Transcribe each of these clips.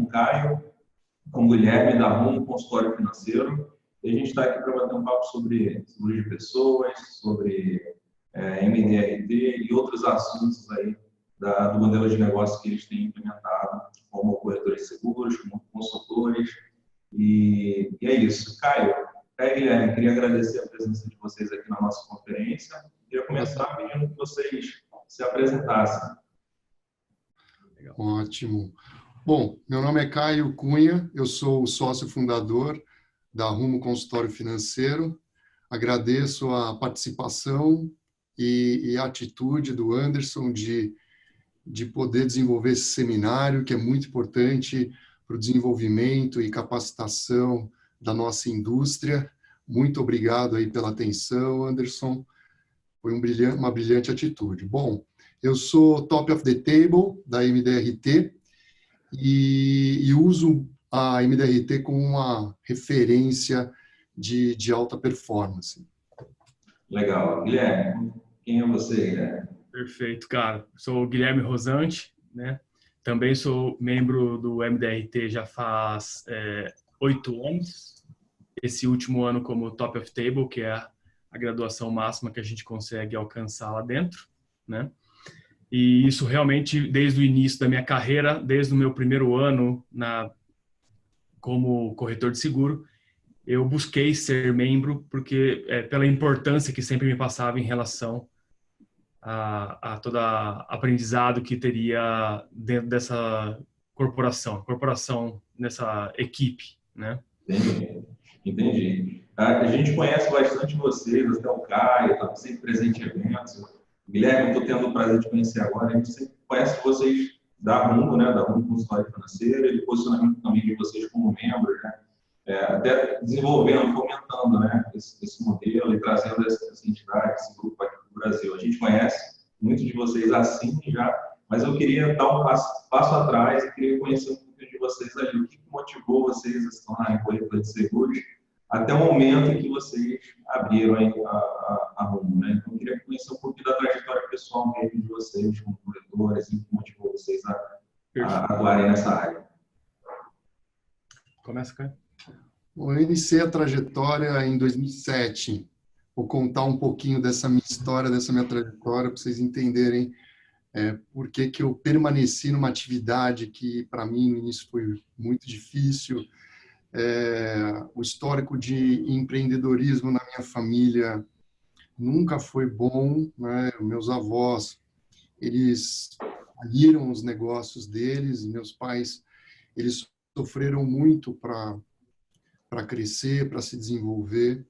Caio, com o Guilherme da Rumo Consultório Financeiro. E a gente está aqui para bater um papo sobre seguros de pessoas, sobre MDRT e outros assuntos aí do modelo de negócio que eles têm implementado, como corretores de seguros, como consultores. E é isso. Caio, Guilherme, queria agradecer a presença de vocês aqui na nossa conferência. Queria começar pedindo que vocês se apresentassem. Ótimo. Bom, meu nome é Caio Cunha, eu sou o sócio fundador da Rumo Consultório Financeiro. Agradeço a participação e a atitude do Anderson de poder desenvolver esse seminário, que é muito importante para o desenvolvimento e capacitação da nossa indústria. Muito obrigado aí pela atenção, Anderson. Foi uma brilhante atitude. Bom, eu sou top of the table da MDRT e uso a MDRT como uma referência de alta performance. Legal. Guilherme, quem é você, Guilherme? Perfeito, cara. Sou o Guilherme Rosante, né? Também sou membro do MDRT já faz 8 anos. Esse último ano como top of table, que é a graduação máxima que a gente consegue alcançar lá dentro, né? E isso realmente, desde o início da minha carreira, desde o meu primeiro ano como corretor de seguro, eu busquei ser membro porque pela importância que sempre me passava em relação a todo aprendizado que teria dentro dessa corporação nessa equipe, né? Entendi. A gente conhece bastante vocês, até o Caio, está sempre presente em eventos. Guilherme, eu estou tendo o prazer de conhecer agora. A gente sempre conhece vocês da Rumo, né? Da Rumo Consultório Financeiro, e o posicionamento também de vocês como membros, né? Até desenvolvendo, fomentando, né? Esse modelo e trazendo essa entidade, esse grupo aqui para o Brasil. A gente conhece muitos de vocês assim já, mas eu queria dar um passo atrás e queria conhecer um pouquinho de vocês ali. O que motivou vocês a se tornarem corretores de seguros até o momento em que vocês abriram a Rumo, né? Então, eu queria conhecer um pouquinho da trajetória pessoal mesmo de vocês como corretores e o que motivou vocês a atuarem nessa área. Começa, Caio. Bom, eu iniciei a trajetória em 2007. Vou contar um pouquinho dessa minha história, dessa minha trajetória, para vocês entenderem por que eu permaneci numa atividade que, para mim, no início foi muito difícil. O histórico de empreendedorismo na minha família nunca foi bom, né? Meus avós, eles faliram os negócios deles, meus pais, eles sofreram muito para crescer, para se desenvolver.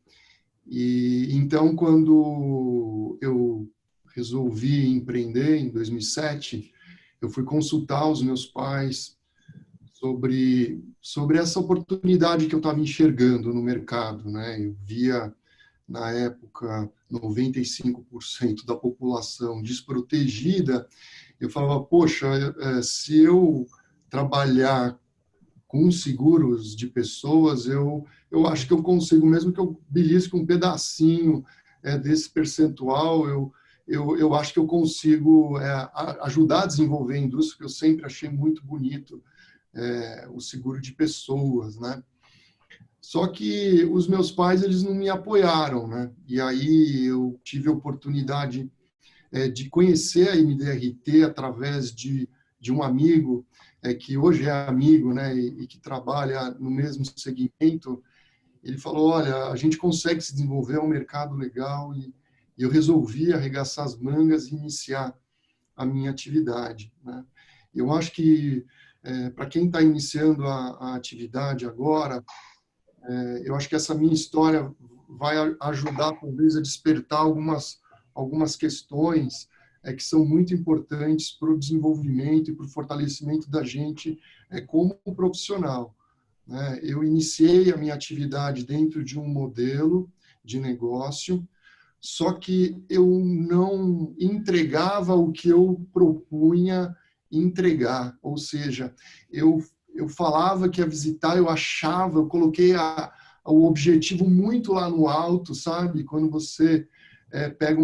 E então, quando eu resolvi empreender em 2007, eu fui consultar os meus pais sobre essa oportunidade que eu estava enxergando no mercado, né? Eu via, na época, 95% da população desprotegida. Eu falava, poxa, se eu trabalhar com seguros de pessoas, eu acho que eu consigo, mesmo que eu belisque um pedacinho desse percentual, eu acho que eu consigo ajudar a desenvolver a indústria, que eu sempre achei muito bonito, o seguro de pessoas, né? Só que os meus pais, eles não me apoiaram, né? E aí eu tive a oportunidade de conhecer a MDRT através de um amigo, que hoje é amigo, né? E que trabalha no mesmo segmento. Ele falou, olha, a gente consegue se desenvolver, é um mercado legal, e eu resolvi arregaçar as mangas e iniciar a minha atividade, né? Eu acho que para quem está iniciando a atividade agora, eu acho que essa minha história vai ajudar, talvez, a despertar algumas questões que são muito importantes para o desenvolvimento e para o fortalecimento da gente como profissional, né? Eu iniciei a minha atividade dentro de um modelo de negócio, só que eu não entregava o que eu propunha entregar, ou seja, eu falava que ia visitar, eu achava, eu coloquei o objetivo muito lá no alto, sabe? Quando você pega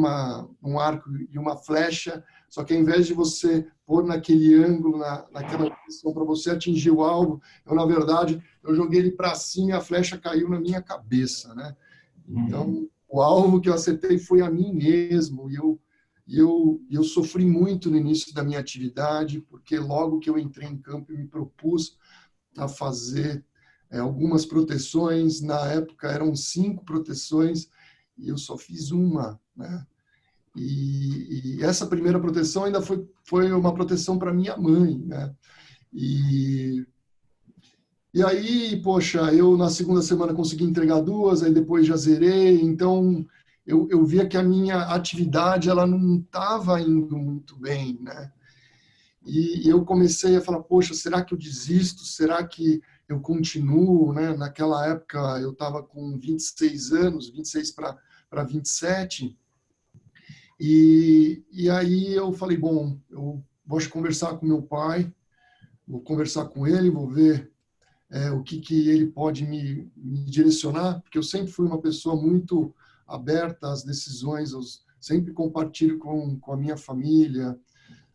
um arco e uma flecha, só que ao invés de você pôr naquele ângulo, naquela direção para você atingir o alvo, na verdade, eu joguei ele para cima e a flecha caiu na minha cabeça, né? Então, o alvo que eu acertei foi a mim mesmo, e eu sofri muito no início da minha atividade, porque logo que eu entrei em campo, eu me propus a fazer algumas proteções. Na época eram 5 proteções e eu só fiz uma, né? E essa primeira proteção ainda foi uma proteção para minha mãe, né? E aí, poxa, eu na segunda semana consegui entregar 2, aí depois já zerei. Então eu via que a minha atividade ela não estava indo muito bem, né? E eu comecei a falar, poxa, será que eu desisto? Será que eu continuo, né? Naquela época eu estava com 26 anos, 26 para 27. E aí eu falei, bom, eu vou conversar com meu pai, vou conversar com ele, vou ver o que ele pode me direcionar, porque eu sempre fui uma pessoa muito aberta às decisões, eu sempre compartilho com a minha família,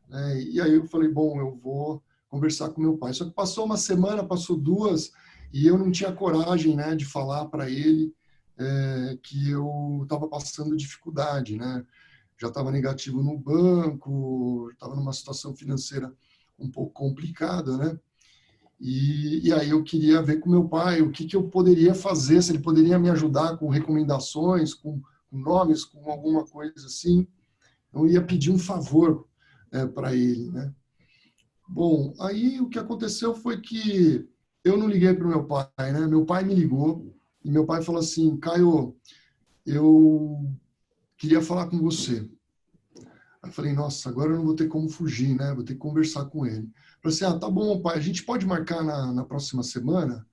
né? E aí eu falei, bom, eu vou conversar com meu pai. Só que passou uma semana, passou 2, e eu não tinha coragem, né, de falar para ele que eu estava passando dificuldade, né? Já estava negativo no banco, estava numa situação financeira um pouco complicada, né? E aí eu queria ver com meu pai o que eu poderia fazer, se ele poderia me ajudar com recomendações, com nomes, com alguma coisa assim. Eu ia pedir um favor para ele, né? Bom, aí o que aconteceu foi que eu não liguei para o meu pai, né? Meu pai me ligou e meu pai falou assim, Caio, eu queria falar com você. Aí eu falei, nossa, agora eu não vou ter como fugir, né? Vou ter que conversar com ele. Eu falei assim, tá bom, pai, a gente pode marcar na próxima semana?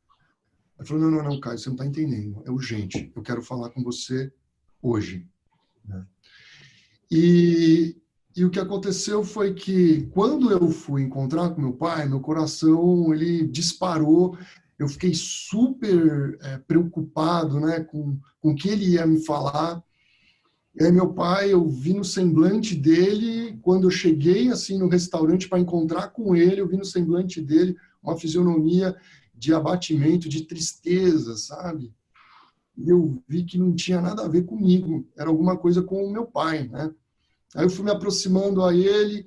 Ele falou, não, Caio, você não está entendendo, é urgente, eu quero falar com você hoje. E o que aconteceu foi que, quando eu fui encontrar com meu pai, meu coração, ele disparou, eu fiquei super preocupado, né, com o que ele ia me falar. E aí meu pai, eu vi no semblante dele, quando eu cheguei assim no restaurante para encontrar com ele, eu vi no semblante dele uma fisionomia de abatimento, de tristeza, sabe? E eu vi que não tinha nada a ver comigo, era alguma coisa com o meu pai, né? Aí eu fui me aproximando a ele,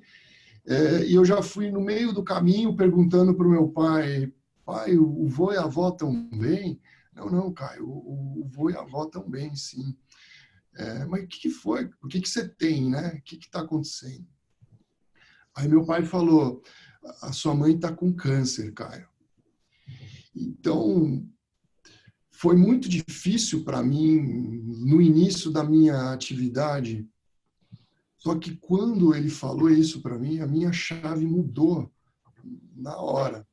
e eu já fui no meio do caminho perguntando para o meu pai, pai, o vô e a avó estão bem? Não, Caio, o vô e a avó estão bem, sim. Mas o que foi? O que você tem, né? O que está acontecendo? Aí meu pai falou, a sua mãe está com câncer, Caio. Então, foi muito difícil para mim, no início da minha atividade, só que quando ele falou isso para mim, a minha chave mudou na hora.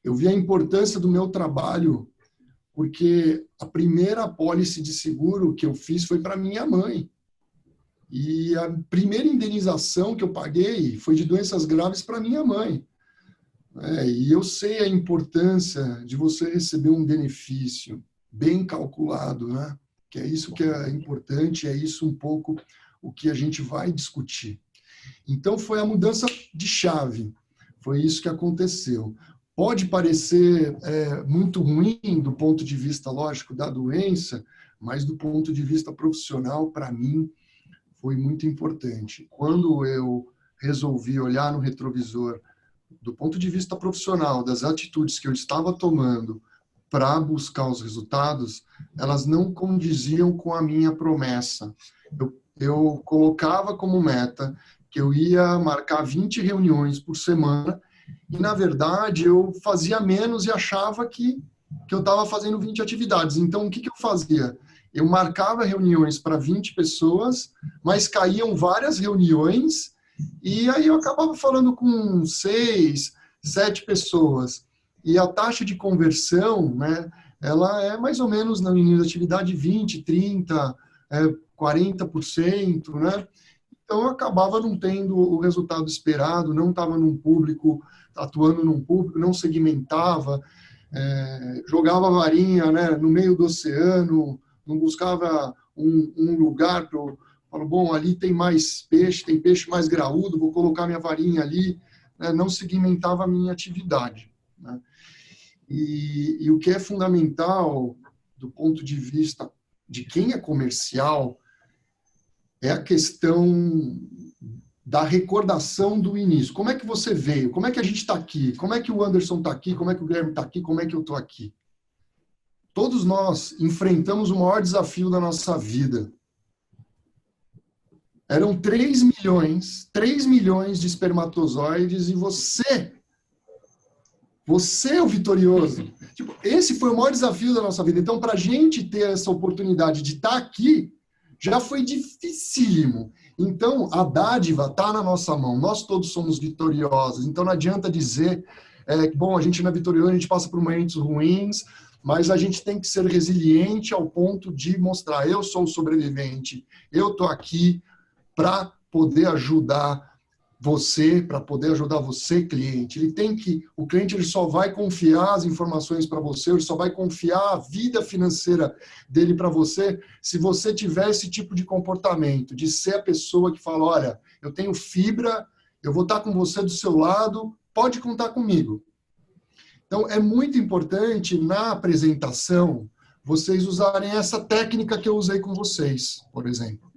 Eu vi a importância do meu trabalho, porque a primeira apólice de seguro que eu fiz foi para minha mãe. E a primeira indenização que eu paguei foi de doenças graves para minha mãe. E eu sei a importância de você receber um benefício bem calculado, né? Que é isso que é importante, é isso um pouco o que a gente vai discutir. Então, foi a mudança de chave, foi isso que aconteceu. Pode parecer muito ruim do ponto de vista, lógico, da doença, mas do ponto de vista profissional, para mim, foi muito importante. Quando eu resolvi olhar no retrovisor, do ponto de vista profissional, das atitudes que eu estava tomando para buscar os resultados, elas não condiziam com a minha promessa. Eu colocava como meta que eu ia marcar 20 reuniões por semana e, na verdade, eu fazia menos e achava que eu estava fazendo 20 atividades. Então, o que eu fazia? Eu marcava reuniões para 20 pessoas, mas caíam várias reuniões e aí eu acabava falando com 6, 7 pessoas. E a taxa de conversão, né, ela é mais ou menos na minha atividade 20, 30, 40%, né? Então eu acabava não tendo o resultado esperado, não estava atuando num público, não segmentava, jogava varinha, né, no meio do oceano, não buscava um lugar para Falo, bom, ali tem mais peixe, tem peixe mais graúdo, vou colocar minha varinha ali, né? Não segmentava a minha atividade, né? E o que é fundamental do ponto de vista de quem é comercial é a questão da recordação do início. Como é que você veio? Como é que a gente está aqui? Como é que o Anderson está aqui? Como é que o Guilherme está aqui? Como é que eu estou aqui? Todos nós enfrentamos o maior desafio da nossa vida. Eram 3 milhões de espermatozoides e você é o vitorioso. Tipo, esse foi o maior desafio da nossa vida. Então, para a gente ter essa oportunidade de estar aqui, já foi dificílimo. Então, a dádiva está na nossa mão. Nós todos somos vitoriosos. Então, não adianta dizer, bom, a gente não é vitorioso, a gente passa por momentos ruins, mas a gente tem que ser resiliente ao ponto de mostrar, eu sou o sobrevivente, eu estou aqui para poder ajudar você, para poder ajudar você, cliente. O cliente ele só vai confiar as informações para você, ele só vai confiar a vida financeira dele para você, se você tiver esse tipo de comportamento, de ser a pessoa que fala, olha, eu tenho fibra, eu vou estar com você do seu lado, pode contar comigo. Então, é muito importante, na apresentação, vocês usarem essa técnica que eu usei com vocês, por exemplo.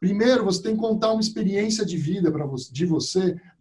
Primeiro, você tem que contar uma experiência de vida para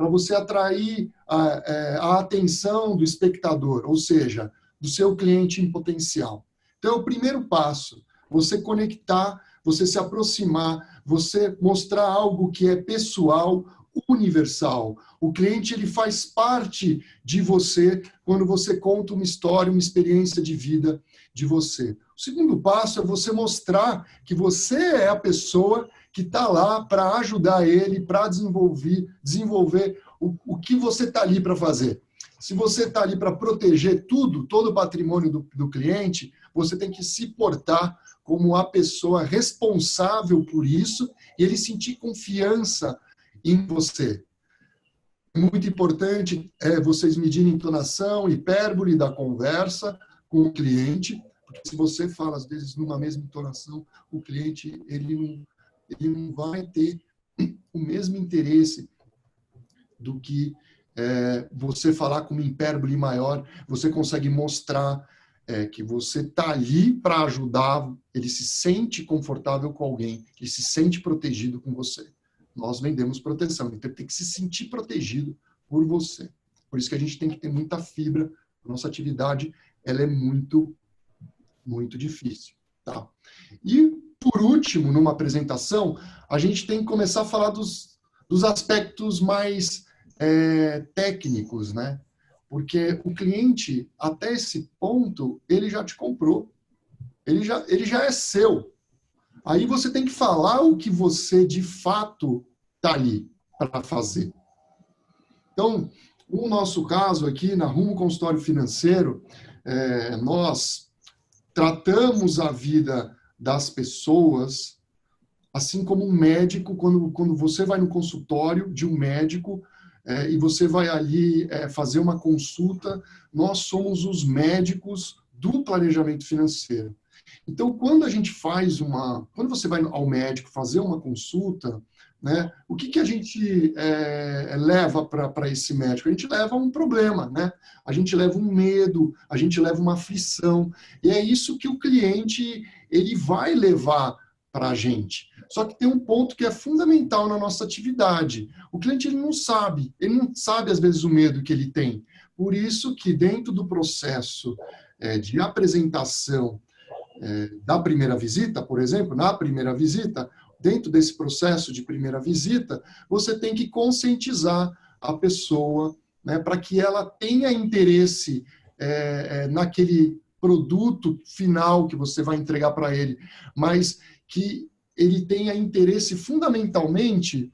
você atrair a atenção do espectador, ou seja, do seu cliente em potencial. Então, o primeiro passo, você conectar, você se aproximar, você mostrar algo que é pessoal, universal. O cliente ele faz parte de você quando você conta uma história, uma experiência de vida de você. O segundo passo é você mostrar que você é a pessoa que está lá para ajudar ele, para desenvolver o que você está ali para fazer. Se você está ali para proteger todo o patrimônio do cliente, você tem que se portar como a pessoa responsável por isso e ele sentir confiança em você. Muito importante é vocês medirem entonação, hipérbole da conversa com o cliente, porque se você fala, às vezes, numa mesma entonação, o cliente ele não vai ter o mesmo interesse do que você falar com uma hipérbole maior. Você consegue mostrar que você está ali para ajudar, ele se sente confortável com alguém, ele se sente protegido com você. Nós vendemos proteção, então ele tem que se sentir protegido por você. Por isso que a gente tem que ter muita fibra. Nossa atividade ela é muito, muito difícil. Tá? E, por último, numa apresentação, a gente tem que começar a falar dos aspectos mais técnicos, né? Porque o cliente, até esse ponto, ele já te comprou. Ele já é seu. Aí você tem que falar o que você, de fato, está ali para fazer. Então, no nosso caso aqui, na Rumo Consultório Financeiro, nós tratamos a vida das pessoas assim como um médico, quando você vai no consultório de um médico e você vai ali fazer uma consulta, nós somos os médicos do planejamento financeiro. Então, quando você vai ao médico fazer uma consulta, né, o que a gente leva para esse médico? A gente leva um problema, né? A gente leva um medo, a gente leva uma aflição. E é isso que o cliente ele vai levar para a gente. Só que tem um ponto que é fundamental na nossa atividade. O cliente ele não sabe às vezes o medo que ele tem. Por isso que dentro do processo de apresentação da primeira visita, por exemplo, na primeira visita, dentro desse processo de primeira visita, você tem que conscientizar a pessoa, né, para que ela tenha interesse naquele produto final que você vai entregar para ele, mas que ele tenha interesse fundamentalmente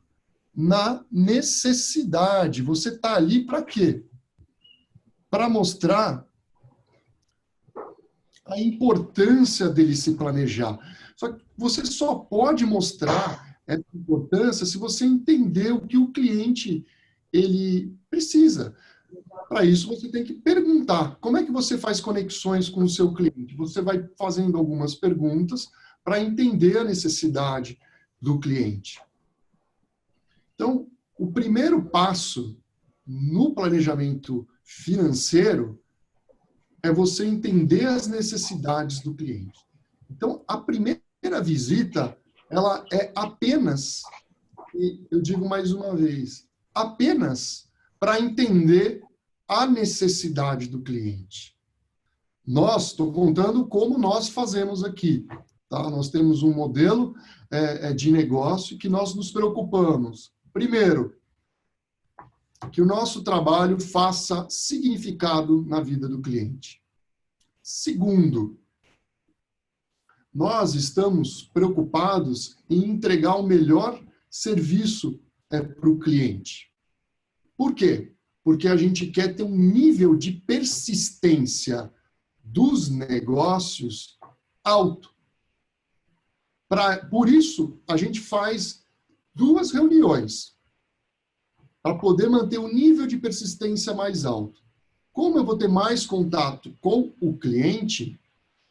na necessidade. Você está ali para quê? Para mostrar a importância dele se planejar. Só que você só pode mostrar essa importância se você entender o que o cliente ele precisa. Para isso, você tem que perguntar. Como é que você faz conexões com o seu cliente? Você vai fazendo algumas perguntas para entender a necessidade do cliente. Então, o primeiro passo no planejamento financeiro é você entender as necessidades do cliente. Então, a primeira visita, ela é apenas, e eu digo mais uma vez, apenas para entender a necessidade do cliente. Estou contando como nós fazemos aqui. Tá? Nós temos um modelo de negócio que nós nos preocupamos. Primeiro, que o nosso trabalho faça significado na vida do cliente. Segundo, nós estamos preocupados em entregar o melhor serviço para o cliente. Por quê? Porque a gente quer ter um nível de persistência dos negócios alto. Por isso, a gente faz 2 reuniões para poder manter o nível de persistência mais alto. Como eu vou ter mais contato com o cliente,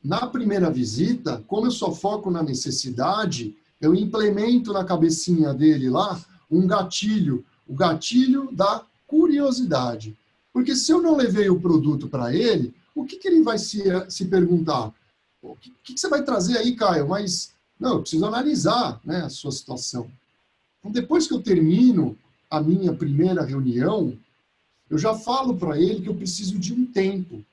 na primeira visita, como eu só foco na necessidade, eu implemento na cabecinha dele lá um gatilho, o gatilho da curiosidade. Porque se eu não levei o produto para ele, o que ele vai se perguntar? O que você vai trazer aí, Caio? Mas, não, eu preciso analisar, né, a sua situação. Então, depois que eu termino a minha primeira reunião, eu já falo para ele que eu preciso de um tempo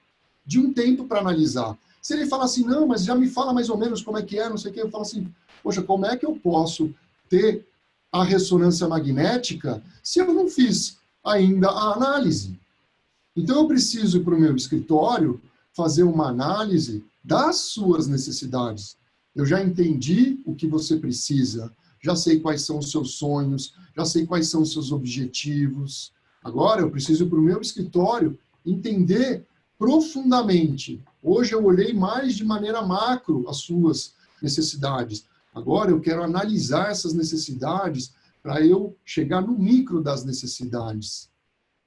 para analisar. Se ele fala assim, não, mas já me fala mais ou menos como é que é, não sei o que, eu falo assim, poxa, como é que eu posso ter a ressonância magnética se eu não fiz ainda a análise? Então, eu preciso ir para o meu escritório fazer uma análise das suas necessidades. Eu já entendi o que você precisa, já sei quais são os seus sonhos, já sei quais são os seus objetivos. Agora, eu preciso ir para o meu escritório entender profundamente. Hoje eu olhei mais de maneira macro as suas necessidades. Agora eu quero analisar essas necessidades para eu chegar no micro das necessidades.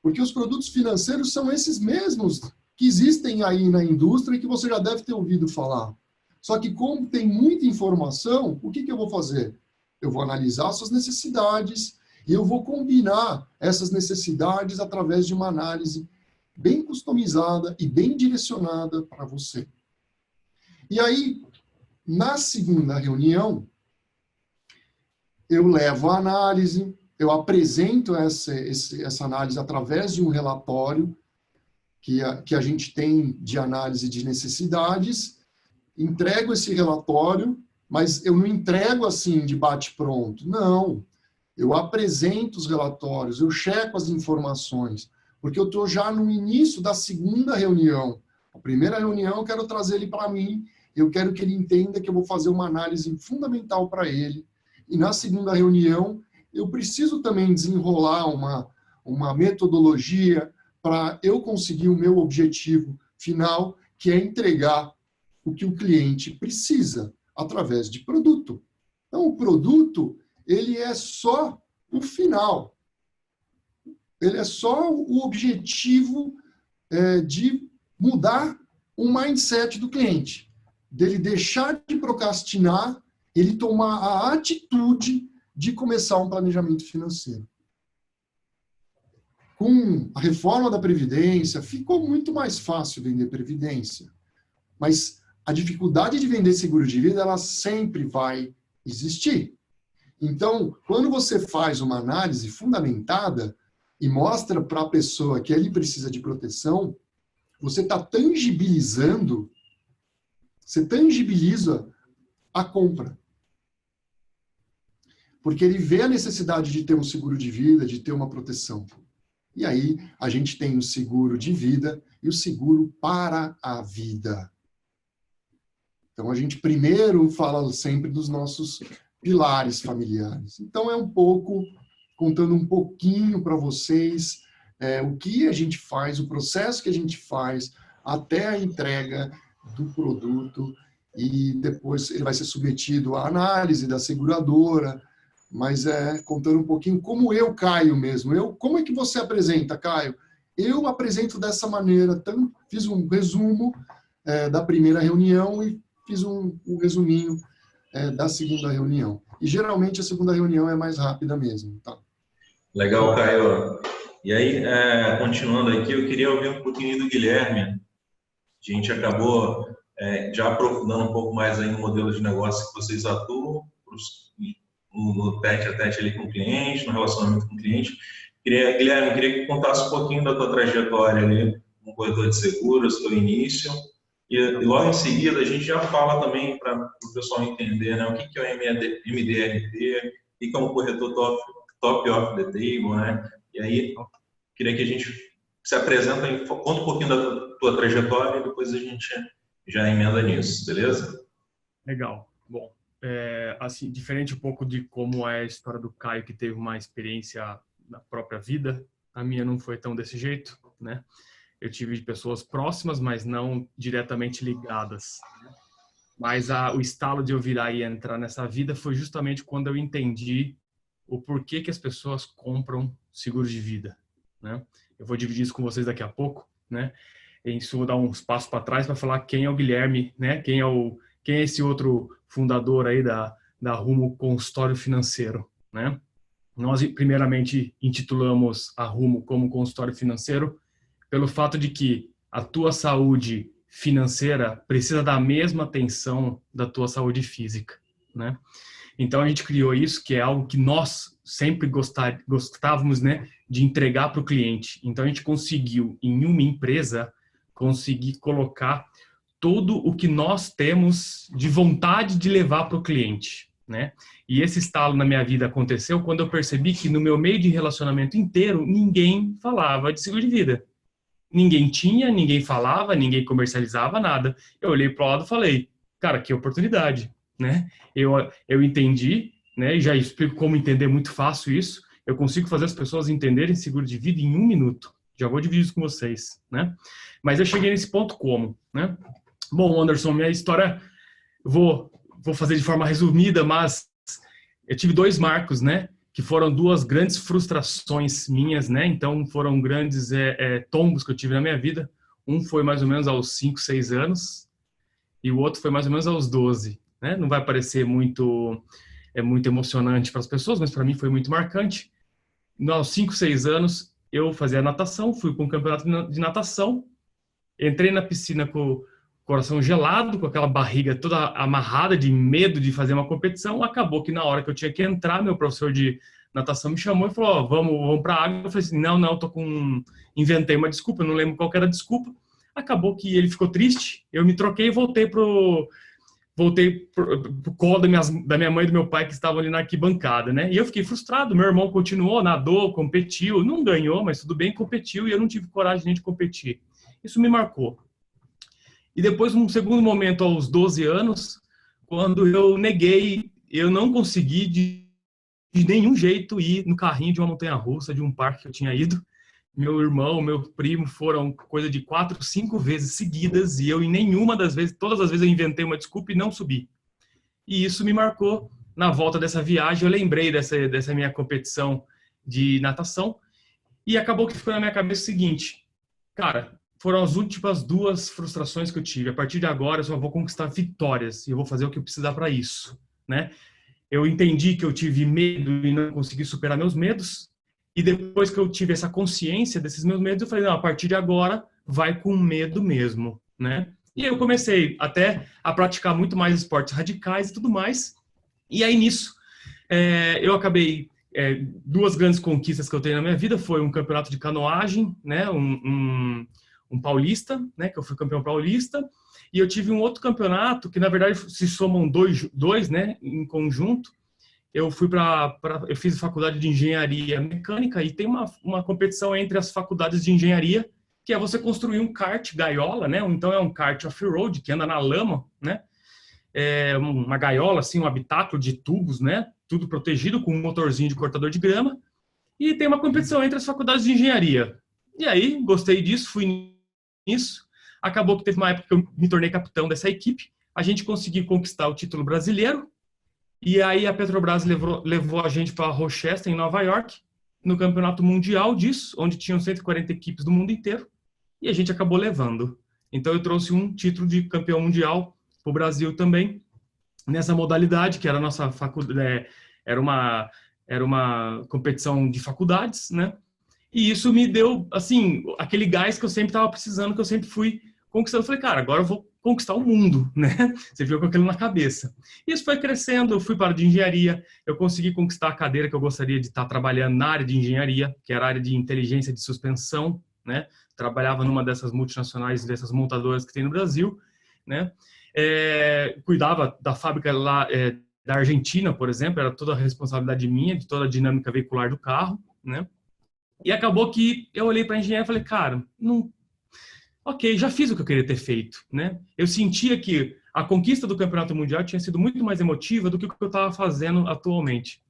Porque os produtos financeiros são esses mesmos que existem aí na indústria e que você já deve ter ouvido falar. Só que como tem muita informação, o que eu vou fazer? Eu vou analisar suas necessidades e eu vou combinar essas necessidades através de uma análise bem customizada e bem direcionada para você. E aí, na segunda reunião, eu levo a análise, eu apresento essa análise através de um relatório que a gente tem de análise de necessidades, entrego esse relatório, mas eu não entrego assim de bate-pronto, não. Eu apresento os relatórios, eu checo as informações, porque eu estou já no início da segunda reunião. A primeira reunião eu quero trazer ele para mim, eu quero que ele entenda que eu vou fazer uma análise fundamental para ele. E na segunda reunião, eu preciso também desenrolar uma metodologia para eu conseguir o meu objetivo final, que é entregar o que o cliente precisa através de produto. Então, o produto, ele é só o final. Ele é só o objetivo de mudar o mindset do cliente, dele deixar de procrastinar, ele tomar a atitude de começar um planejamento financeiro. Com a reforma da Previdência, ficou muito mais fácil vender Previdência. Mas a dificuldade de vender seguro de vida, ela sempre vai existir. Então, quando você faz uma análise fundamentada e mostra para a pessoa que ele precisa de proteção, você está tangibilizando, você tangibiliza a compra. Porque ele vê a necessidade de ter um seguro de vida, de ter uma proteção. E aí, a gente tem o seguro de vida e o seguro para a vida. Então, a gente primeiro fala sempre dos nossos pilares familiares. Então, é um pouco, contando um pouquinho para vocês o que a gente faz, o processo que a gente faz até a entrega do produto e depois ele vai ser submetido à análise da seguradora, mas contando um pouquinho como eu, Caio mesmo. Como é que você apresenta, Caio? Eu apresento dessa maneira, fiz um resumo da primeira reunião e fiz um resuminho da segunda reunião. E geralmente a segunda reunião é mais rápida mesmo, tá? Legal, Caio. E aí, continuando aqui, eu queria ouvir um pouquinho do Guilherme. A gente acabou já aprofundando um pouco mais aí no modelo de negócio que vocês atuam, no tete-a-tete ali com o cliente, no relacionamento com o cliente. Guilherme, queria que contasse um pouquinho da tua trajetória ali no corretor de seguros, teu início, e logo em seguida a gente já fala também para o pessoal entender, né, o que é o MDRT, o que é um corretor top of the table, né? E aí, queria que a gente se apresenta, conta um pouquinho da tua trajetória e depois a gente já emenda nisso, beleza? Legal. Bom, assim, diferente um pouco de como é a história do Caio, que teve uma experiência na própria vida, a minha não foi tão desse jeito, né? Eu tive pessoas próximas, mas não diretamente ligadas. Mas o estalo de eu virar e entrar nessa vida foi justamente quando eu entendi o porquê que as pessoas compram seguro de vida, né? Eu vou dividir isso com vocês daqui a pouco, né? Isso vou dar uns passos para trás para falar quem é o Guilherme, né? Quem é esse outro fundador aí da Rumo Consultório Financeiro, né? Nós, primeiramente, intitulamos a Rumo como consultório financeiro pelo fato de que a tua saúde financeira precisa da mesma atenção da tua saúde física, né? Então, a gente criou isso, que é algo que nós sempre gostávamos, né, de entregar para o cliente. Então, a gente conseguiu, em uma empresa, conseguir colocar todo o que nós temos de vontade de levar para o cliente, né? E esse estalo na minha vida aconteceu quando eu percebi que no meu meio de relacionamento inteiro, ninguém falava de seguro de vida. Ninguém tinha, ninguém falava, ninguém comercializava nada. Eu olhei para o lado e falei, cara, que oportunidade, né? Eu entendi, né? E já explico como entender muito fácil isso. Eu consigo fazer as pessoas entenderem seguro de vida em 1 minuto. Já vou dividir isso com vocês, né? Mas eu cheguei nesse ponto como, né? Bom, Anderson, minha história, vou fazer de forma resumida, mas eu tive 2 marcos, né? Que foram 2 grandes frustrações minhas, né? Então, foram grandes tombos que eu tive na minha vida. Um foi mais ou menos aos 5, 6 anos e o outro foi mais ou menos aos 12, né? Não vai parecer muito emocionante para as pessoas, mas para mim foi muito marcante. Aos 5, 6 anos, eu fazia natação, fui para um campeonato de natação, entrei na piscina com o coração gelado, com aquela barriga toda amarrada de medo de fazer uma competição. Acabou que na hora que eu tinha que entrar, meu professor de natação me chamou e falou, ó, vamos para a água. Eu falei assim, não, inventei uma desculpa, eu não lembro qual que era a desculpa. Acabou que ele ficou triste, eu me troquei e voltei pro colo da minha mãe e do meu pai que estavam ali na arquibancada, né? E eu fiquei frustrado, meu irmão continuou, nadou, competiu, não ganhou, mas tudo bem, competiu, e eu não tive coragem nem de competir. Isso me marcou. E depois, num segundo momento, aos 12 anos, quando eu neguei, eu não consegui de nenhum jeito ir no carrinho de uma montanha-russa, de um parque que eu tinha ido. Meu irmão, meu primo foram coisa de 4, 5 vezes seguidas e eu em nenhuma das vezes, todas as vezes eu inventei uma desculpa e não subi. E isso me marcou. Na volta dessa viagem, eu lembrei dessa minha competição de natação e acabou que ficou na minha cabeça o seguinte, cara, foram as últimas 2 frustrações que eu tive. A partir de agora, eu só vou conquistar vitórias e eu vou fazer o que eu precisar para isso, né? Eu entendi que eu tive medo e não consegui superar meus medos. E depois que eu tive essa consciência desses meus medos, eu falei, não, a partir de agora, vai com medo mesmo, né? E eu comecei até a praticar muito mais esportes radicais e tudo mais. E aí, nisso, eu acabei... 2 grandes conquistas que eu tenho na minha vida foi um campeonato de canoagem, né? Um paulista, né? Que eu fui campeão paulista. E eu tive um outro campeonato que, na verdade, se somam dois, né? Em conjunto. Eu fiz faculdade de engenharia mecânica e tem uma competição entre as faculdades de engenharia, que é você construir um kart gaiola, né? Então é um kart off-road que anda na lama, né? Uma gaiola, assim, um habitáculo de tubos, né? Tudo protegido com um motorzinho de cortador de grama. E tem uma competição entre as faculdades de engenharia. E aí, gostei disso, fui nisso. Acabou que teve uma época que eu me tornei capitão dessa equipe. A gente conseguiu conquistar o título brasileiro. E aí a Petrobras levou a gente para Rochester, em Nova York, no campeonato mundial disso, onde tinham 140 equipes do mundo inteiro, e a gente acabou levando. Então eu trouxe um título de campeão mundial para o Brasil também. nessa modalidade, que era a nossa faculdade, era uma competição de faculdades, né? E isso me deu, assim, aquele gás que eu sempre estava precisando, que eu sempre fui conquistando. Eu falei, cara, agora eu vou conquistar o mundo, né? Você viu com aquilo na cabeça. E isso foi crescendo, eu fui para a área de engenharia, eu consegui conquistar a cadeira que eu gostaria de estar trabalhando na área de engenharia, que era a área de inteligência de suspensão, né? Trabalhava numa dessas multinacionais, dessas montadoras que tem no Brasil, né? Cuidava da fábrica lá da Argentina, por exemplo, era toda a responsabilidade minha, de toda a dinâmica veicular do carro, né? E acabou que eu olhei para a engenharia e falei, cara, não, ok, já fiz o que eu queria ter feito, né? Eu sentia que a conquista do campeonato mundial tinha sido muito mais emotiva do que o que eu estava fazendo atualmente.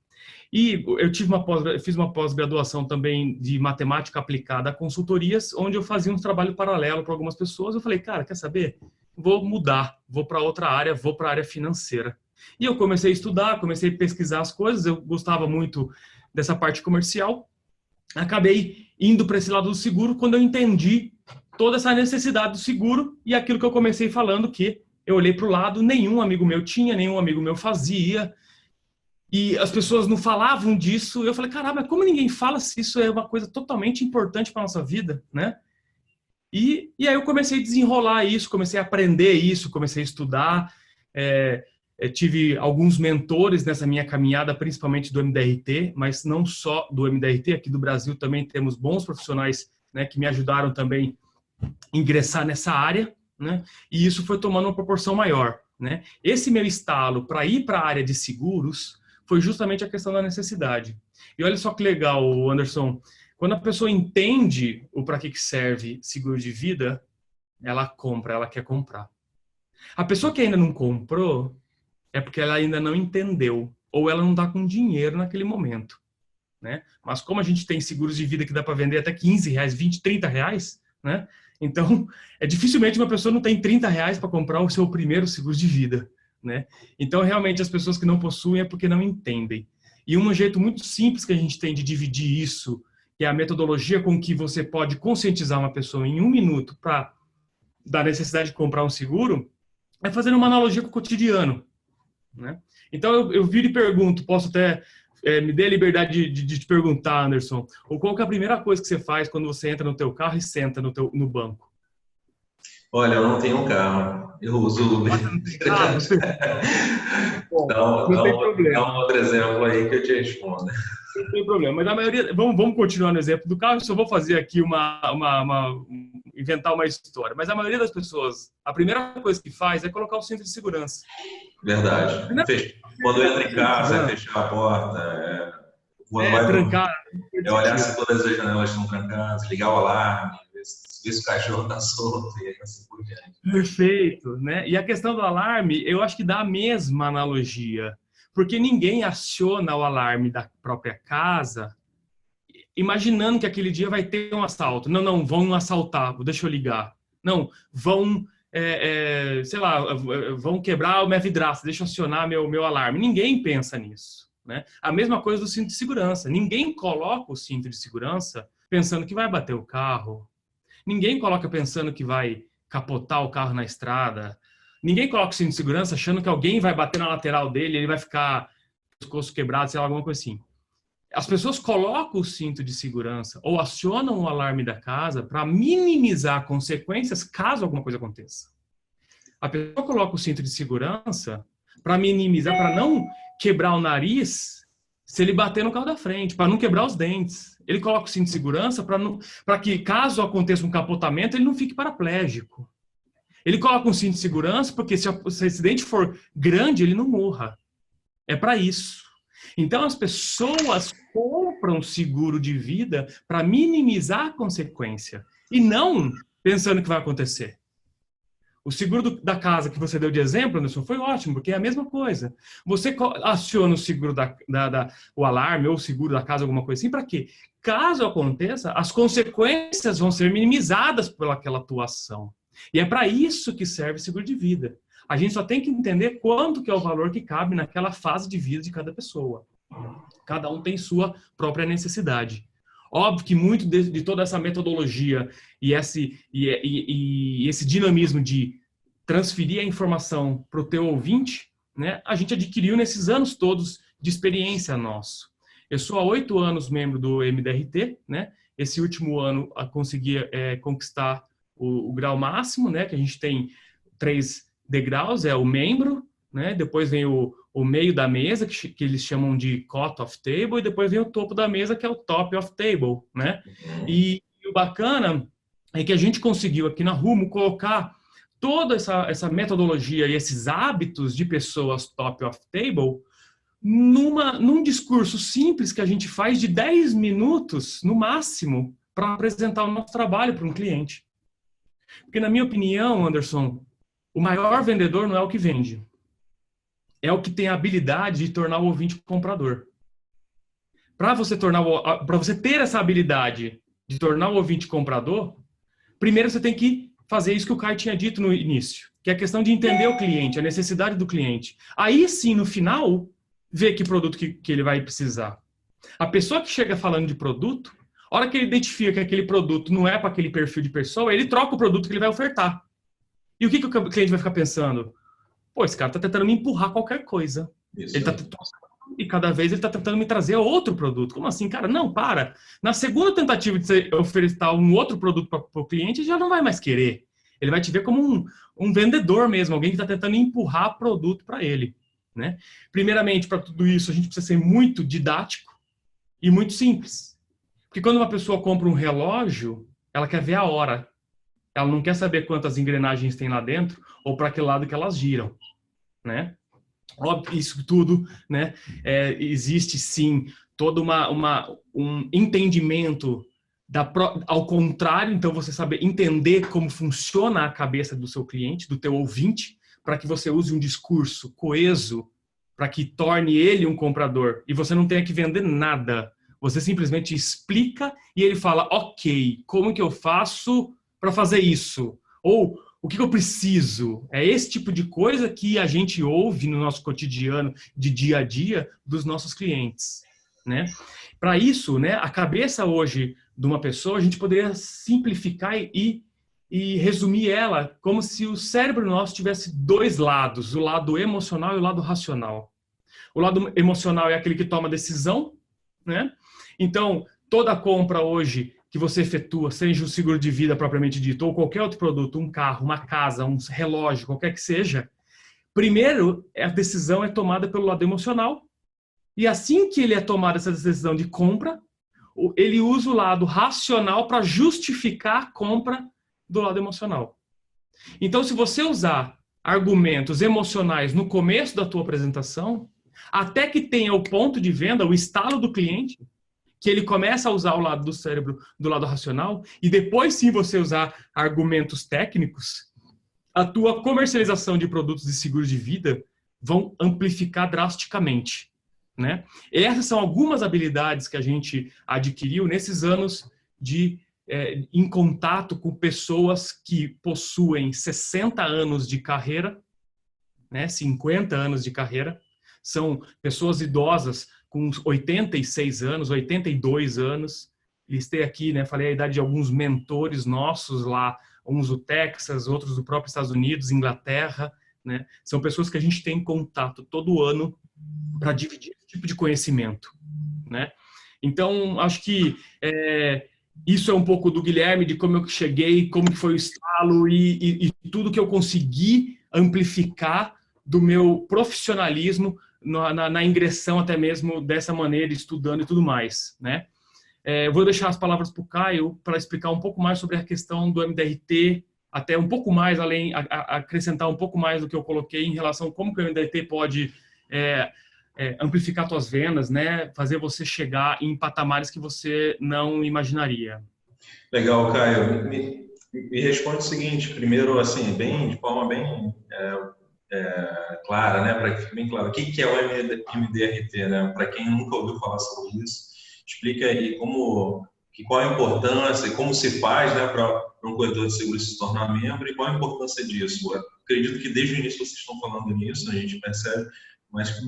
E eu fiz uma pós-graduação também de matemática aplicada a consultorias, onde eu fazia um trabalho paralelo para algumas pessoas. Eu falei, cara, quer saber? Vou mudar, vou para outra área, vou para a área financeira. E eu comecei a estudar, comecei a pesquisar as coisas, eu gostava muito dessa parte comercial. Acabei indo para esse lado do seguro quando eu entendi toda essa necessidade do seguro e aquilo que eu comecei falando, que eu olhei para o lado, nenhum amigo meu tinha, nenhum amigo meu fazia, e as pessoas não falavam disso. Eu falei, caramba, como ninguém fala se isso é uma coisa totalmente importante para nossa vida, né? E aí eu comecei a desenrolar isso, comecei a aprender isso, comecei a estudar. Tive alguns mentores nessa minha caminhada, principalmente do MDRT, mas não só do MDRT, aqui do Brasil também temos bons profissionais, né, que me ajudaram também a ingressar nessa área, né? E isso foi tomando uma proporção maior, né? Esse meu estalo para ir para a área de seguros foi justamente a questão da necessidade. E olha só que legal, Anderson, quando a pessoa entende o para que serve seguro de vida, ela compra, ela quer comprar. A pessoa que ainda não comprou é porque ela ainda não entendeu, ou ela não está com dinheiro naquele momento, né? Mas como a gente tem seguros de vida que dá para vender até 15 reais, 20, 30 reais, né? Então, dificilmente uma pessoa não tem 30 reais para comprar o seu primeiro seguro de vida, né? Então, realmente, as pessoas que não possuem é porque não entendem. E um jeito muito simples que a gente tem de dividir isso, que é a metodologia com que você pode conscientizar uma pessoa em 1 minuto para da necessidade de comprar um seguro, é fazer uma analogia com o cotidiano, né? Então, eu viro e pergunto, posso até me dê a liberdade de te perguntar, Anderson, ou qual que é a primeira coisa que você faz quando você entra no teu carro e senta no banco? Olha, eu não tenho carro, eu uso Uber. Bom, Dá não tem um problema. outro exemplo aí que eu te respondo. Não tem problema. Mas a maioria, vamos continuar no exemplo do carro, só vou fazer aqui inventar uma história. Mas a maioria das pessoas, a primeira coisa que faz é colocar o cinto de segurança. Verdade. Quando entra em casa, é fechar a porta, quando vai trancar. olhar se todas as janelas estão trancadas, ligar o alarme, ver se o cachorro está solto e assim por diante. Perfeito, né? E a questão do alarme, eu acho que dá a mesma analogia, porque ninguém aciona o alarme da própria casa imaginando que aquele dia vai ter um assalto. Não, vão assaltar, deixa eu ligar. Não, vão, sei lá, vão quebrar a minha vidraça, deixa eu acionar meu alarme. Ninguém pensa nisso, né? A mesma coisa do cinto de segurança. Ninguém coloca o cinto de segurança pensando que vai bater o carro. Ninguém coloca pensando que vai capotar o carro na estrada. Ninguém coloca o cinto de segurança achando que alguém vai bater na lateral dele, ele vai ficar pescoço quebrado, sei lá, alguma coisa assim. As pessoas colocam o cinto de segurança ou acionam o alarme da casa para minimizar consequências caso alguma coisa aconteça. A pessoa coloca o cinto de segurança para minimizar, para não quebrar o nariz se ele bater no carro da frente, para não quebrar os dentes. Ele coloca o cinto de segurança para que, caso aconteça um capotamento, ele não fique paraplégico. Ele coloca um cinto de segurança porque se o acidente for grande, ele não morra. É para isso. Então, as pessoas compram seguro de vida para minimizar a consequência e não pensando que vai acontecer. O seguro da casa que você deu de exemplo, Anderson, foi ótimo, porque é a mesma coisa. Você aciona o seguro o alarme ou o seguro da casa, alguma coisa assim, para quê? Caso aconteça, as consequências vão ser minimizadas pelaquela atuação. E é para isso que serve o seguro de vida. A gente só tem que entender quanto que é o valor que cabe naquela fase de vida de cada pessoa. Cada um tem sua própria necessidade. Óbvio que muito de toda essa metodologia e esse dinamismo de transferir a informação para o teu ouvinte, né, a gente adquiriu nesses anos todos de experiência nosso. Eu sou há 8 anos membro do MDRT, né? Esse último ano eu consegui conquistar o grau máximo, né? Que a gente tem 3 degraus, é o membro, né? Depois vem o meio da mesa, que eles chamam de cot of table, e depois vem o topo da mesa, que é o top of table, né? E o bacana é que a gente conseguiu aqui na Rumo colocar toda essa metodologia e esses hábitos de pessoas top of table num discurso simples que a gente faz de 10 minutos, no máximo, para apresentar o nosso trabalho para um cliente. Porque, na minha opinião, Anderson, o maior vendedor não é o que vende. É o que tem a habilidade de tornar o ouvinte comprador. Para você ter essa habilidade de tornar o ouvinte comprador, primeiro você tem que fazer isso que o Caio tinha dito no início, que é a questão de entender o cliente, a necessidade do cliente. Aí sim, no final, ver que produto que ele vai precisar. A pessoa que chega falando de produto, a hora que ele identifica que aquele produto não é para aquele perfil de pessoa, ele troca o produto que ele vai ofertar. E o que o cliente vai ficar pensando? Pô, esse cara está tentando me empurrar qualquer coisa. Ele tá e cada vez ele está tentando me trazer outro produto. Como assim, cara? Não, para. Na segunda tentativa de você oferecer um outro produto para o cliente, ele já não vai mais querer. Ele vai te ver como um vendedor mesmo, alguém que está tentando empurrar produto para ele. Né? Primeiramente, para tudo isso, a gente precisa ser muito didático e muito simples. Porque quando uma pessoa compra um relógio, ela quer ver a hora. Ela não quer saber quantas engrenagens tem lá dentro ou para que lado que elas giram. Né? Óbvio, isso tudo, né? Existe sim todo um entendimento ao contrário, então você saber entender como funciona a cabeça do seu cliente, do teu ouvinte, para que você use um discurso coeso, para que torne ele um comprador e você não tenha que vender nada. Você simplesmente explica e ele fala, ok, como que eu faço para fazer isso? Ou o que eu preciso? É esse tipo de coisa que a gente ouve no nosso cotidiano, de dia a dia, dos nossos clientes. Né? Para isso, né, a cabeça hoje de uma pessoa, a gente poderia simplificar e resumir ela como se o cérebro nosso tivesse 2 lados, o lado emocional e o lado racional. O lado emocional é aquele que toma decisão, né? Então, toda compra hoje que você efetua, seja o seguro de vida propriamente dito, ou qualquer outro produto, um carro, uma casa, um relógio, qualquer que seja, primeiro a decisão é tomada pelo lado emocional, e assim que ele é tomada essa decisão de compra, ele usa o lado racional para justificar a compra do lado emocional. Então, se você usar argumentos emocionais no começo da tua apresentação, até que tenha o ponto de venda, o estalo do cliente, que ele começa a usar o lado do cérebro do lado racional, e depois sim você usar argumentos técnicos, a tua comercialização de produtos de seguro de vida vão amplificar drasticamente. Né? Essas são algumas habilidades que a gente adquiriu nesses anos em contato com pessoas que possuem 60 anos de carreira, né? 50 anos de carreira, são pessoas idosas com 86 anos, 82 anos. Listei aqui, né? Falei a idade de alguns mentores nossos lá, uns do Texas, outros do próprio Estados Unidos, Inglaterra, né? São pessoas que a gente tem contato todo ano para dividir esse tipo de conhecimento, né? Então, acho que isso é um pouco do Guilherme, de como eu cheguei, como que foi o estalo e tudo que eu consegui amplificar do meu profissionalismo na ingressão até mesmo dessa maneira, estudando e tudo mais, né? Vou deixar as palavras para o Caio para explicar um pouco mais sobre a questão do MDRT, até um pouco mais, acrescentar um pouco mais do que eu coloquei em relação a como que o MDRT pode amplificar suas vendas, né? Fazer você chegar em patamares que você não imaginaria. Legal, Caio. Me responde o seguinte, primeiro, assim, de forma bem clara, né? Para que fique bem claro. O que é o MDRT, né? Para quem nunca ouviu falar sobre isso, explica aí qual a importância, como se faz, né, para um corretor de seguros se tornar membro e qual a importância disso. Eu acredito que desde o início vocês estão falando nisso, a gente percebe, mas se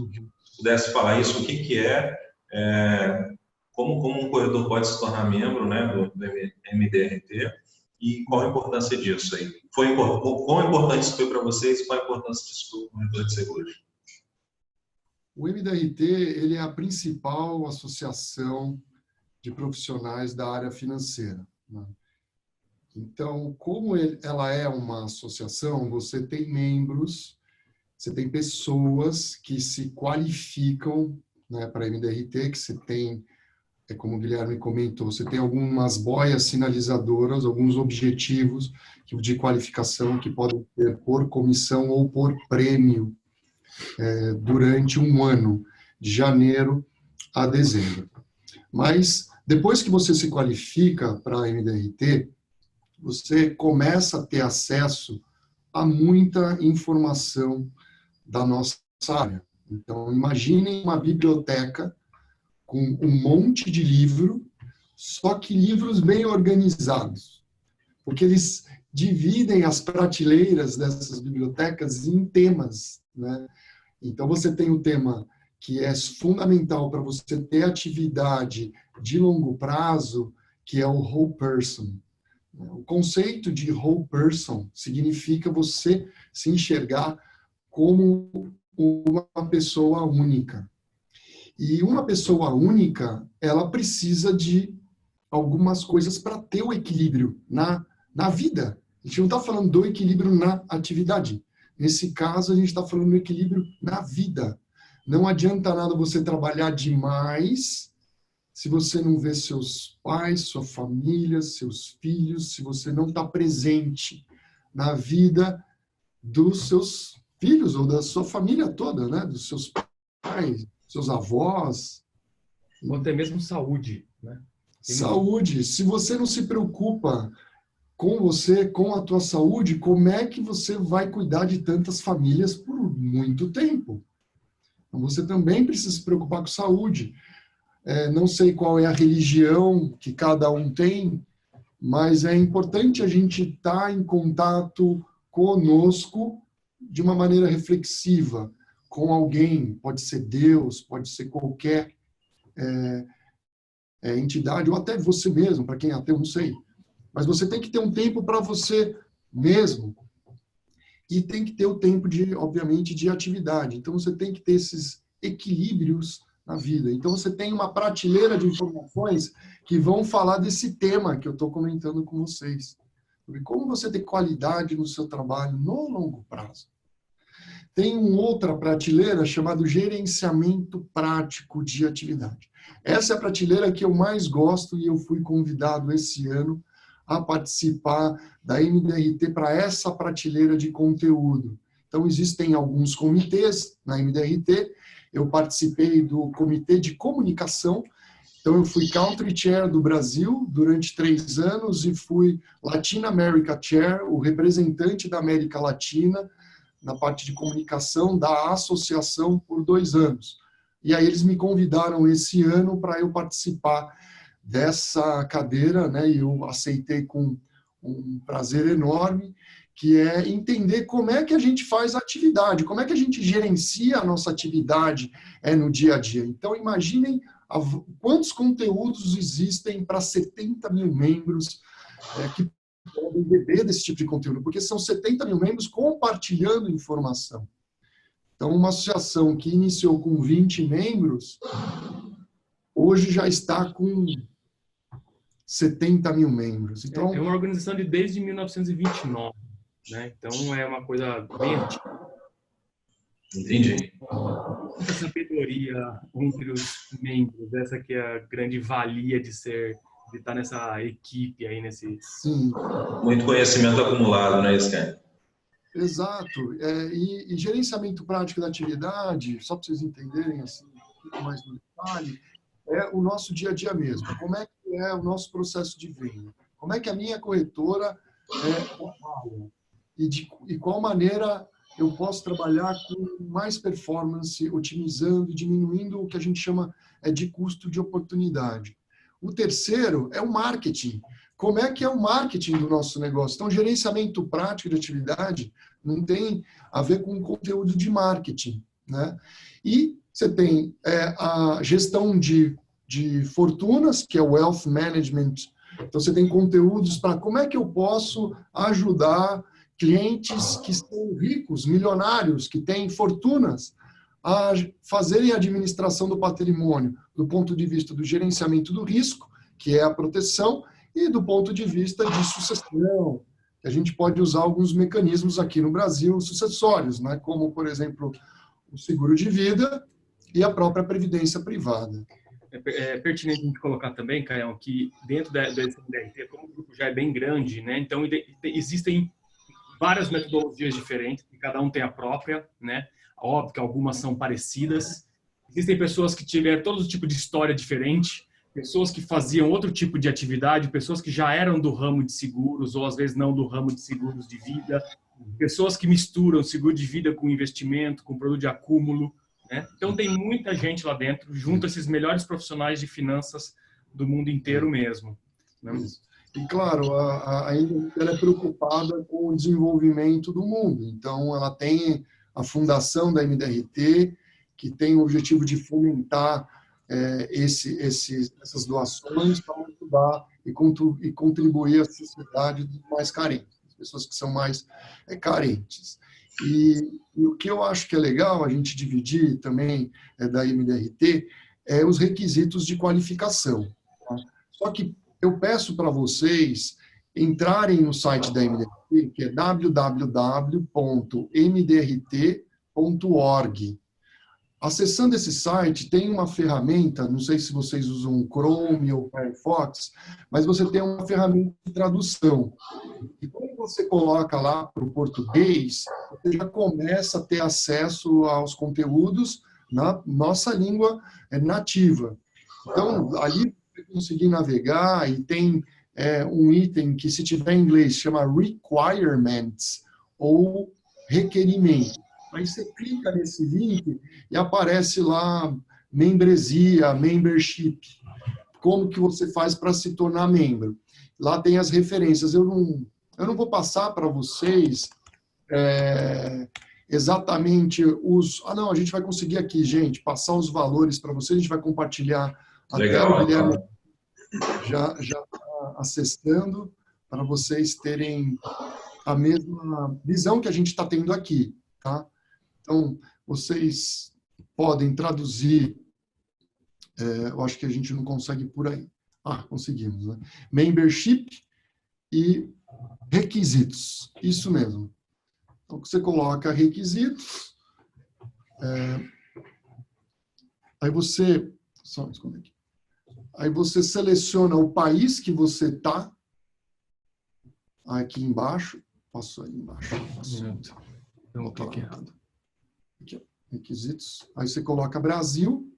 pudesse falar isso, o que como um corretor pode se tornar membro, né, do MDRT e qual a importância disso aí? Quão importante isso foi para vocês e qual a importância disso para o corretor de seguros? O MDRT, ele é a principal associação de profissionais da área financeira, né? Então, como ela é uma associação, você tem membros, você tem pessoas que se qualificam, né, para MDRT, que você tem, como o Guilherme comentou, você tem algumas boias sinalizadoras, alguns objetivos de qualificação que podem ter por comissão ou por prêmio durante um ano, de janeiro a dezembro. Mas, depois que você se qualifica para a MDRT, você começa a ter acesso a muita informação da nossa área. Então, imaginem uma biblioteca com um monte de livro, só que livros bem organizados, porque eles dividem as prateleiras dessas bibliotecas em temas, né? Então, você tem o tema que é fundamental para você ter atividade de longo prazo, que é o whole person. O conceito de whole person significa você se enxergar como uma pessoa única. E uma pessoa única, ela precisa de algumas coisas para ter o equilíbrio na vida. A gente não está falando do equilíbrio na atividade. Nesse caso, a gente está falando do equilíbrio na vida. Não adianta nada você trabalhar demais se você não vê seus pais, sua família, seus filhos, se você não está presente na vida dos seus filhos ou da sua família toda, né? Dos seus pais, seus avós. Ou até mesmo saúde, né? Saúde. Se você não se preocupa com você, com a tua saúde, como é que você vai cuidar de tantas famílias por muito tempo? Então, você também precisa se preocupar com saúde. Não sei qual é a religião que cada um tem, mas é importante a gente estar em contato conosco de uma maneira reflexiva, com alguém, pode ser Deus, pode ser qualquer entidade, ou até você mesmo, para quem é ateu, não sei. Mas você tem que ter um tempo para você mesmo e tem que ter o tempo, obviamente, de atividade. Então, você tem que ter esses equilíbrios na vida. Então, você tem uma prateleira de informações que vão falar desse tema que eu estou comentando com vocês. Sobre como você ter qualidade no seu trabalho no longo prazo. Tem uma outra prateleira chamada gerenciamento prático de atividade. Essa é a prateleira que eu mais gosto e eu fui convidado esse ano a participar da MDRT para essa prateleira de conteúdo. Então, existem alguns comitês na MDRT. Eu participei do comitê de comunicação. Então, eu fui Country Chair do Brasil durante 3 anos e fui Latin America Chair, o representante da América Latina na parte de comunicação da associação por 2 anos. E aí eles me convidaram esse ano para eu participar dessa cadeira, né? E eu aceitei com um prazer enorme, que é entender como é que a gente faz a atividade, como é que a gente gerencia a nossa atividade no dia a dia. Então, imaginem quantos conteúdos existem para 70 mil membros que podem beber desse tipo de conteúdo, porque são 70 mil membros compartilhando informação. Então, uma associação que iniciou com 20 membros, hoje já está com 70 mil membros. Então, é uma organização desde 1929, né? Então, é uma coisa bem antiga. Entendi. Muita sabedoria entre os membros, essa que é a grande valia de estar nessa equipe aí, Sim. Muito conhecimento acumulado, não é isso, Ken? Exato. E gerenciamento prático da atividade, só para vocês entenderem assim, um pouco mais no detalhe, é o nosso dia a dia mesmo. Como é que é o nosso processo de venda? Como é que a minha corretora trabalha? E qual maneira eu posso trabalhar com mais performance, otimizando, diminuindo o que a gente chama de custo de oportunidade. O terceiro é o marketing. Como é que é o marketing do nosso negócio? Então, gerenciamento prático de atividade não tem a ver com conteúdo de marketing, né? E você tem a gestão de fortunas, que é o Wealth Management. Então, você tem conteúdos para como é que eu posso ajudar clientes que são ricos, milionários, que têm fortunas, a fazerem a administração do patrimônio do ponto de vista do gerenciamento do risco, que é a proteção, e do ponto de vista de sucessão. A gente pode usar alguns mecanismos aqui no Brasil sucessórios, né? Como, por exemplo, o seguro de vida e a própria previdência privada. É pertinente a gente colocar também, Caião, que dentro da SMDRT, como o grupo já é bem grande, né? Então existem várias metodologias diferentes, e cada um tem a própria, né? Óbvio que algumas são parecidas. Existem pessoas que tiveram todo tipo de história diferente, pessoas que faziam outro tipo de atividade, pessoas que já eram do ramo de seguros, ou às vezes não do ramo de seguros de vida, pessoas que misturam seguro de vida com investimento, com produto de acúmulo, né? Então tem muita gente lá dentro, junto a esses melhores profissionais de finanças do mundo inteiro mesmo, né? E, claro, a ela é preocupada com o desenvolvimento do mundo. Então, ela tem a fundação da MDRT, que tem o objetivo de fomentar essas doações para ajudar e contribuir à sociedade dos mais carentes, as pessoas que são mais carentes. E o que eu acho que é legal a gente dividir também da MDRT é os requisitos de qualificação. Tá? Só que eu peço para vocês entrarem no site da MDRT, que é www.mdrt.org. Acessando esse site, tem uma ferramenta, não sei se vocês usam Chrome ou Firefox, mas você tem uma ferramenta de tradução. E quando você coloca lá para o português, você já começa a ter acesso aos conteúdos na nossa língua nativa. Então, ali você conseguir navegar e tem um item que, se tiver em inglês, chama Requirements ou Requerimento. Aí você clica nesse link e aparece lá membresia, membership, como que você faz para se tornar membro. Lá tem as referências. Eu não vou passar para vocês exatamente os... não, a gente vai conseguir aqui, gente, passar os valores para vocês, a gente vai compartilhar. Legal, até o Guilherme já está acessando para vocês terem a mesma visão que a gente está tendo aqui, tá? Então, vocês podem traduzir, eu acho que a gente não consegue por aí. Conseguimos, né? Membership e requisitos, isso mesmo. Então, você coloca requisitos, aí você, só esconder aqui. Aí você seleciona o país que você está, aqui embaixo, passou aí embaixo, Então, clique errado. Aqui, ó, requisitos. Aí você coloca Brasil.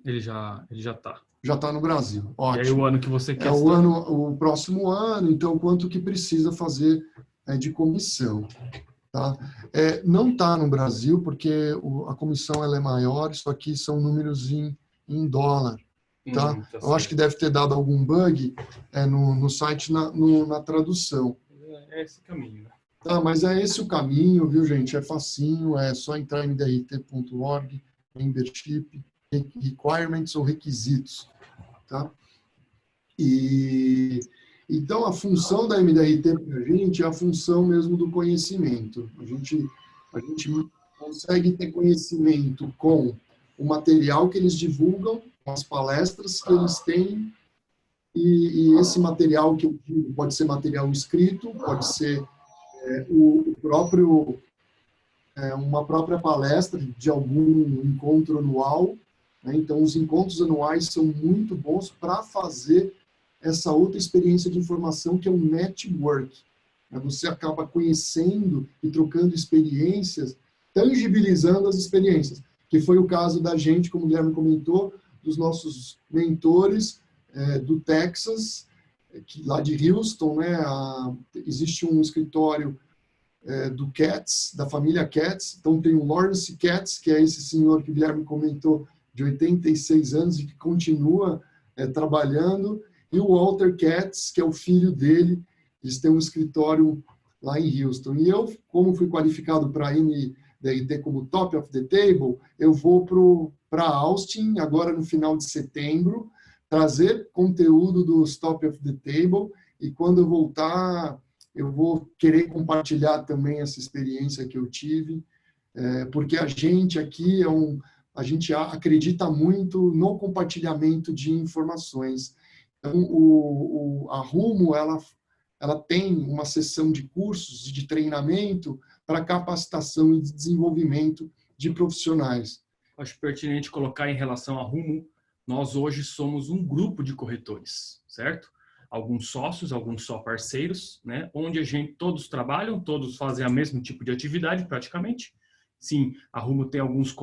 Ele já está. Já está no Brasil. Ótimo. E aí o ano que você quer. O próximo ano, então quanto que precisa fazer de comissão. Tá? Não está no Brasil, porque a comissão ela é maior, isso aqui são números em dólar. Tá? Eu acho que deve ter dado algum bug no site, na tradução. É esse caminho, né? Tá, mas é esse o caminho, viu, gente? É facinho, é só entrar em mdrt.org, membership, requirements ou requisitos, tá? E então a função da MDRT para a gente é a função mesmo do conhecimento. A gente consegue ter conhecimento com o material que eles divulgam, com as palestras que eles têm, e esse material que eu digo pode ser material escrito, pode ser uma própria palestra de algum encontro anual, né? Então, os encontros anuais são muito bons para fazer essa outra experiência de informação que é o network. Né? Você acaba conhecendo e trocando experiências, tangibilizando as experiências, que foi o caso da gente, como o Guilherme comentou, dos nossos mentores do Texas, lá de Houston, né? Existe um escritório do Katz, da família Katz. Então, tem o Lawrence Katz, que é esse senhor que o Guilherme comentou, de 86 anos e que continua trabalhando, e o Walter Katz, que é o filho dele. Eles têm um escritório lá em Houston. E eu, como fui qualificado para a MDRT como Top of the Table, eu vou para Austin, agora no final de setembro, trazer conteúdo dos Top of the Table, e quando eu voltar, eu vou querer compartilhar também essa experiência que eu tive porque a gente aqui a gente acredita muito no compartilhamento de informações. Então, a Rumo, ela tem uma sessão de cursos de treinamento para capacitação e desenvolvimento de profissionais. Acho pertinente colocar em relação à Rumo, nós hoje somos um grupo de corretores, certo? Alguns sócios, alguns só parceiros, né? Onde todos trabalham, todos fazem o mesmo tipo de atividade praticamente. Sim, a Rumo tem algumas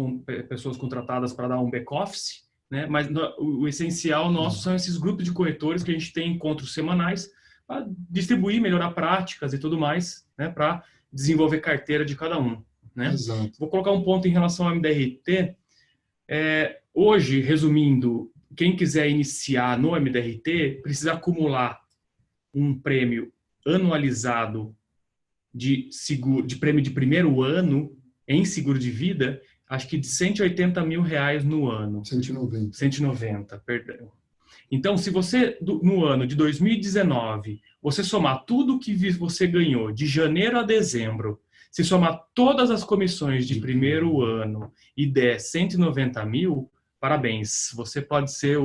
pessoas contratadas para dar um back-office, né? Mas o essencial nosso são esses grupos de corretores que a gente tem encontros semanais para distribuir, melhorar práticas e tudo mais, né? Para desenvolver carteira de cada um, né? Exato. Vou colocar um ponto em relação ao MDRT. Hoje, resumindo, quem quiser iniciar no MDRT precisa acumular um prêmio anualizado de prêmio de primeiro ano em seguro de vida, acho que de R$180 mil no ano. 190. 190, perdão. Então, se você, no ano de 2019, você somar tudo que você ganhou de janeiro a dezembro, se somar todas as comissões de primeiro ano e der 190 mil, parabéns. Você pode ser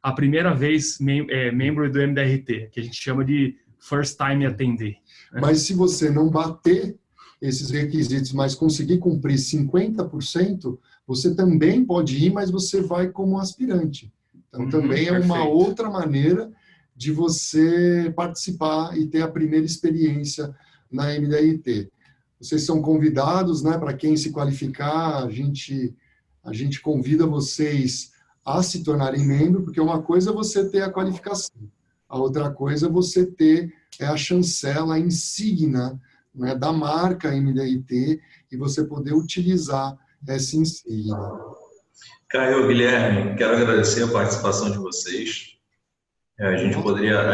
a primeira vez membro do MDRT, que a gente chama de first time attendee. Mas se você não bater esses requisitos, mas conseguir cumprir 50%, você também pode ir, mas você vai como aspirante. Então, também é uma outra maneira de você participar e ter a primeira experiência na MDRT. Vocês são convidados, né, para quem se qualificar, a gente convida vocês a se tornarem membro, porque uma coisa é você ter a qualificação, a outra coisa é você ter a chancela, a insígnia, né, da marca MDRT e você poder utilizar essa insígnia. Caio, Guilherme, quero agradecer a participação de vocês. A gente poderia...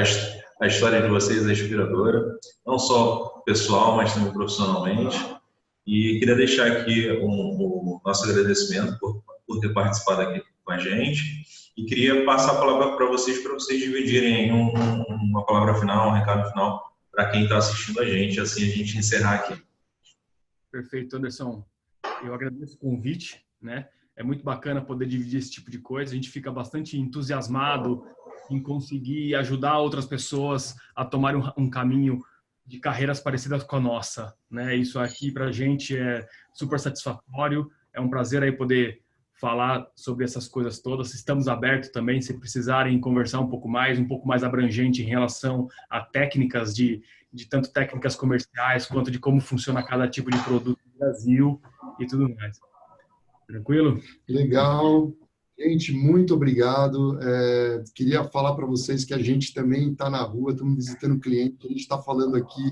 A história de vocês é inspiradora, não só pessoal, mas também profissionalmente. E queria deixar aqui o nosso agradecimento por ter participado aqui com a gente. E queria passar a palavra para vocês dividirem uma palavra final, um recado final para quem está assistindo a gente, assim a gente encerrar aqui. Perfeito, Anderson. Eu agradeço o convite, né? É muito bacana poder dividir esse tipo de coisa. A gente fica bastante entusiasmado em conseguir ajudar outras pessoas a tomarem um caminho de carreiras parecidas com a nossa, né? Isso aqui para a gente é super satisfatório. É um prazer aí poder falar sobre essas coisas todas. Estamos abertos também, se precisarem conversar um pouco mais abrangente em relação a técnicas de tanto técnicas comerciais quanto de como funciona cada tipo de produto no Brasil e tudo mais. Tranquilo? Legal. Gente, muito obrigado. Queria falar para vocês que a gente também está na rua, estamos visitando cliente, a gente está falando aqui,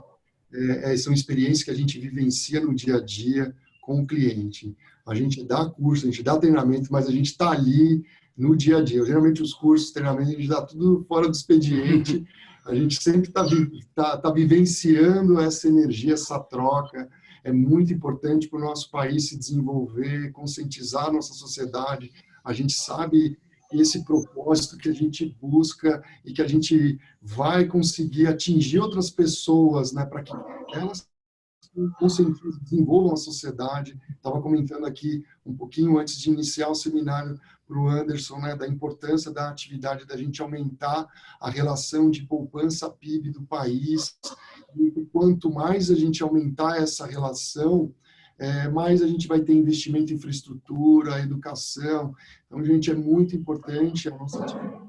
são experiências que a gente vivencia no dia a dia com o cliente. A gente dá curso, a gente dá treinamento, mas a gente está ali no dia a dia. Geralmente os cursos, treinamento, a gente dá tudo fora do expediente, a gente sempre está vivenciando essa energia, essa troca. É muito importante para o nosso país se desenvolver, conscientizar a nossa sociedade. A gente sabe esse propósito que a gente busca e que a gente vai conseguir atingir outras pessoas, né, para que elas conscientizem, desenvolvam a sociedade. Estava comentando aqui um pouquinho antes de iniciar o seminário para o Anderson, né, da importância da atividade da gente aumentar a relação de poupança PIB do país. E quanto mais a gente aumentar essa relação, mais a gente vai ter investimento em infraestrutura, educação. Então, gente, é muito importante a nossa atividade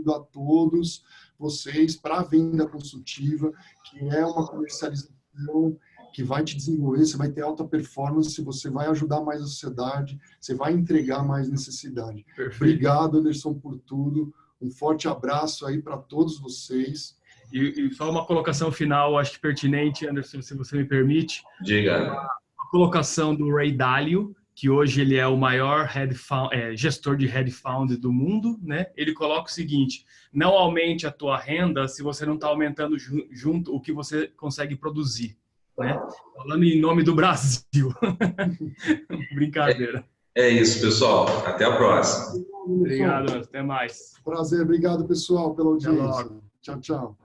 a todos vocês para a venda consultiva, que é uma comercialização que vai te desenvolver, você vai ter alta performance, você vai ajudar mais a sociedade, você vai entregar mais necessidade. Perfeito. Obrigado, Anderson, por tudo. Um forte abraço aí para todos vocês. E só uma colocação final, acho que pertinente, Anderson, se você me permite. Diga. A colocação do Ray Dalio, que hoje ele é o maior gestor de hedge fund do mundo, né? Ele coloca o seguinte: não aumente a tua renda se você não está aumentando junto o que você consegue produzir, né? Falando em nome do Brasil. Brincadeira. É isso, pessoal. Até a próxima. Obrigado, até mais. Prazer, obrigado, pessoal, pela audiência. Até logo. Tchau, tchau.